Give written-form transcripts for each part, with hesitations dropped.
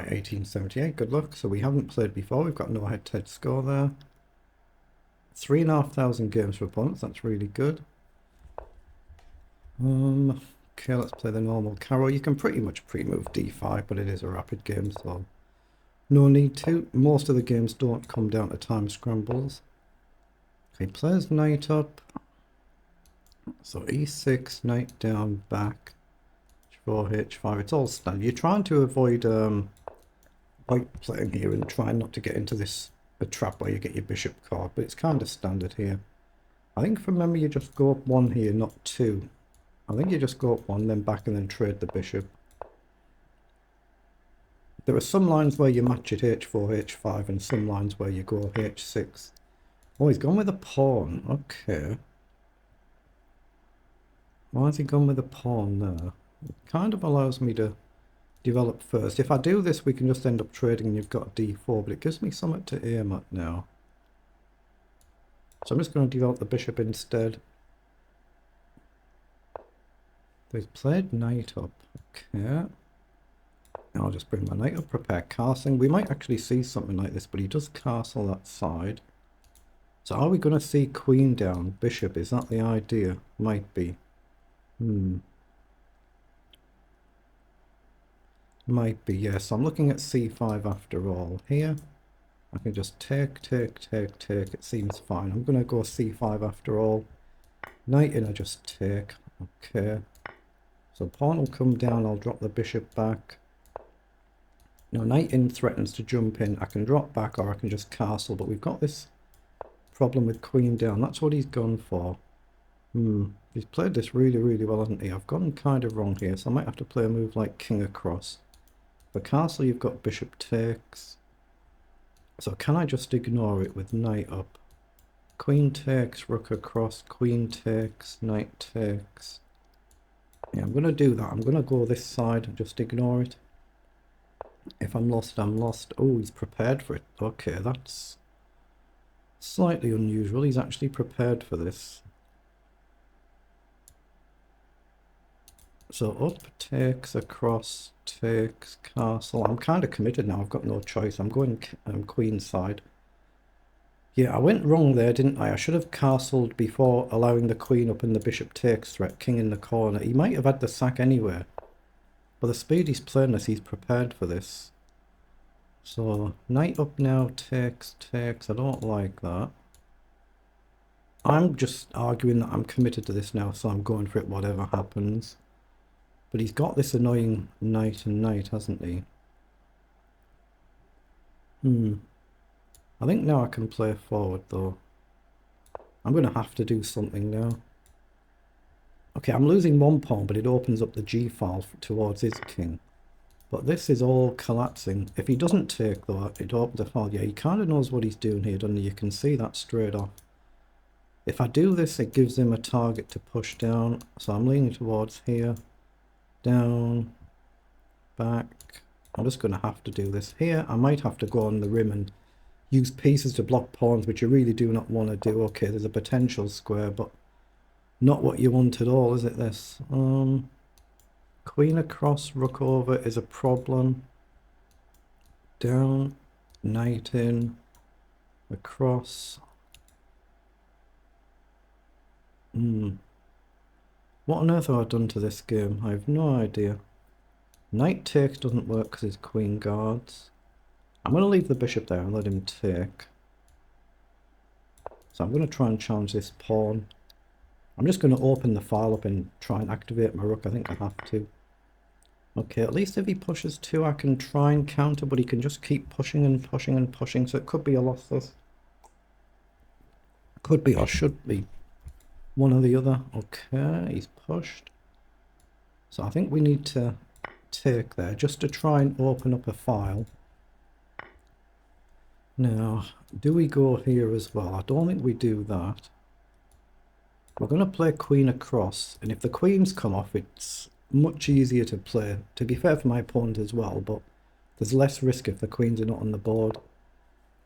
Right, 1878, good luck. So we haven't played before, we've got no head-to-head score there. 3,500 games for opponents, that's really good. Okay, let's play the normal carol. You can pretty much pre-move d5, but it is a rapid game, so no need to. Most of the games don't come down to time scrambles. Okay, plays knight up. So e6, knight down, back, h4, h5, it's all standard. You're trying to avoid white playing here and trying not to get into this a trap where you get your bishop caught, but it's kind of standard here. I think from memory you just go up one here, not two. I think you just go up one, then back, and then trade the bishop. There are some lines where you match it h4, h5, and some lines where you go h6. Oh, he's gone with a pawn. Okay. Why has he gone with a pawn there? It kind of allows me to develop first. If I do this, we can just end up trading and you've got d4, but it gives me something to aim at now. So I'm just going to develop the bishop instead. He's played knight up. Okay. I'll just bring my knight up, prepare castling. We might actually see something like this, but he does castle that side. So are we going to see queen down, bishop? Is that the idea? Might be. Might be, yes. I'm looking at c5 after all. Here, I can just take. It seems fine. I'm going to go c5 after all. Knight in, I just take. Okay. So pawn will come down, I'll drop the bishop back. Now knight in threatens to jump in. I can drop back or I can just castle, but we've got this problem with queen down. That's what he's gone for. He's played this really well, hasn't he? I've gone kind of wrong here, so I might have to play a move like king across. For castle, you've got bishop takes. So can I just ignore it with knight up? Queen takes, rook across, queen takes, knight takes. Yeah, I'm going to do that. I'm going to go this side and just ignore it. If I'm lost, I'm lost. Oh, he's prepared for it. Okay, that's slightly unusual. He's actually prepared for this. So up, takes, across, takes, castle. I'm kind of committed now. I've got no choice. I'm going queen side. Yeah, I went wrong there, didn't I? I should have castled before allowing the queen up and the bishop takes threat, king in the corner. He might have had the sack anyway. But the speed he's playing this, he's prepared for this. So, knight up now, takes. I don't like that. I'm just arguing that I'm committed to this now, so I'm going for it whatever happens. But he's got this annoying knight and knight, hasn't he? I think now I can play forward, though. I'm going to have to do something now. Okay, I'm losing one pawn, but it opens up the g-file towards his king. But this is all collapsing. If he doesn't take, though, it opens a file. Yeah, he kind of knows what he's doing here, doesn't he? You can see that straight off. If I do this, it gives him a target to push down. So I'm leaning towards here. Down. Back. I'm just going to have to do this here. I might have to go on the rim and use pieces to block pawns, which you really do not want to do. Okay, there's a potential square, but not what you want at all, is it, this? Queen across, rook over is a problem. Down, knight in, across. What on earth have I done to this game? I have no idea. Knight takes doesn't work because his queen guards. I'm going to leave the bishop there and let him take. So I'm going to try and challenge this pawn. I'm just going to open the file up and try and activate my rook. I think I have to. Okay, at least if he pushes two, I can try and counter, but he can just keep pushing and pushing and pushing. So it could be a loss, this. Could be or should be. One or the other. Okay, he's pushed. So I think we need to take there just to try and open up a file. Now, do we go here as well? I don't think we do that. We're going to play queen across, and if the queens come off, it's much easier to play. To be fair for my opponent as well, but there's less risk if the queens are not on the board.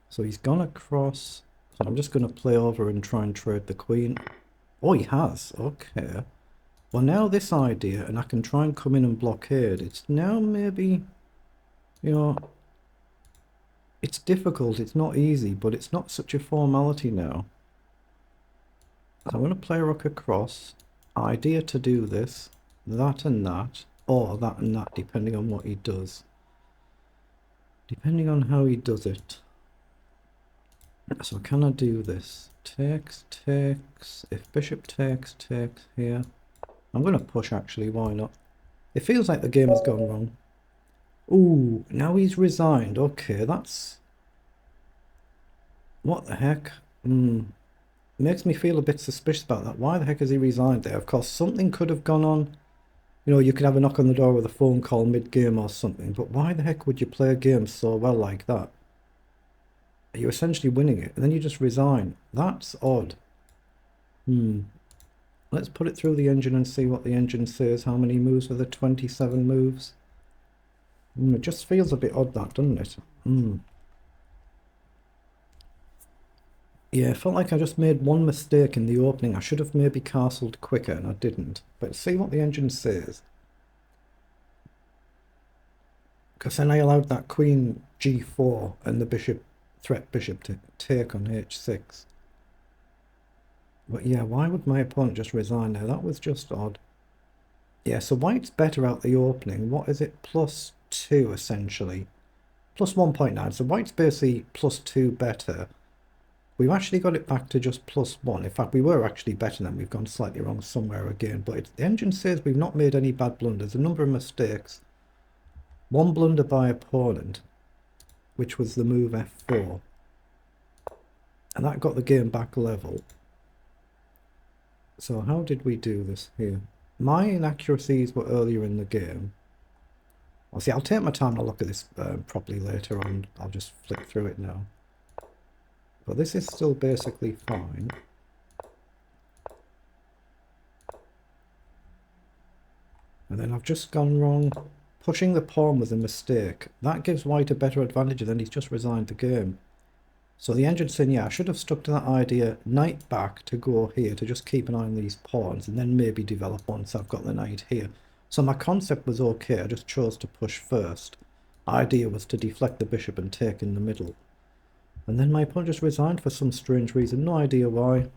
So he's gone across. So I'm just going to play over and try and trade the queen. Oh, he has. Okay. Well, now this idea, and I can try and come in and blockade. It's now maybe You know, it's difficult, it's not easy, but it's not such a formality now. So I'm going to play rook across. Idea to do this, that and that, or that and that, depending on what he does. Depending on how he does it. So can I do this? Takes, takes, if bishop takes, takes here. I'm going to push actually, why not? It feels like the game has gone wrong. Ooh, now he's resigned. Okay, that's... What the heck? Makes me feel a bit suspicious about that. Why the heck has he resigned there? Of course, something could have gone on. You know, you could have a knock on the door with a phone call mid-game or something, but why the heck would you play a game so well like that? You're essentially winning it, and then you just resign. That's odd. Let's put it through the engine and see what the engine says. How many moves were there? 27 moves. It just feels a bit odd, that, doesn't it? Yeah, I felt like I just made one mistake in the opening. I should have maybe castled quicker, and I didn't. But see what the engine says. Because then I allowed that queen g4 and the bishop, threat bishop to take on h6. But yeah, why would my opponent just resign there? That was just odd. Yeah, so white's better out the opening. What is it? +2, essentially. Plus 1.9. So white's basically +2 better. We've actually got it back to just +1. In fact, we were actually better than we've gone slightly wrong somewhere again. But the engine says we've not made any bad blunders. A number of mistakes. One blunder by opponent, which was the move f4. And that got the game back level. So how did we do this here? My inaccuracies were earlier in the game. Well, see, I'll take my time to look at this properly later on. I'll just flick through it now. But this is still basically fine. And then I've just gone wrong. Pushing the pawn was a mistake. That gives white a better advantage, and then he's just resigned the game. So the engine's saying, yeah, I should have stuck to that idea, knight back to go here, to just keep an eye on these pawns, and then maybe develop once I've got the knight here. So my concept was okay, I just chose to push first. Idea was to deflect the bishop and take in the middle. And then my opponent just resigned for some strange reason, no idea why.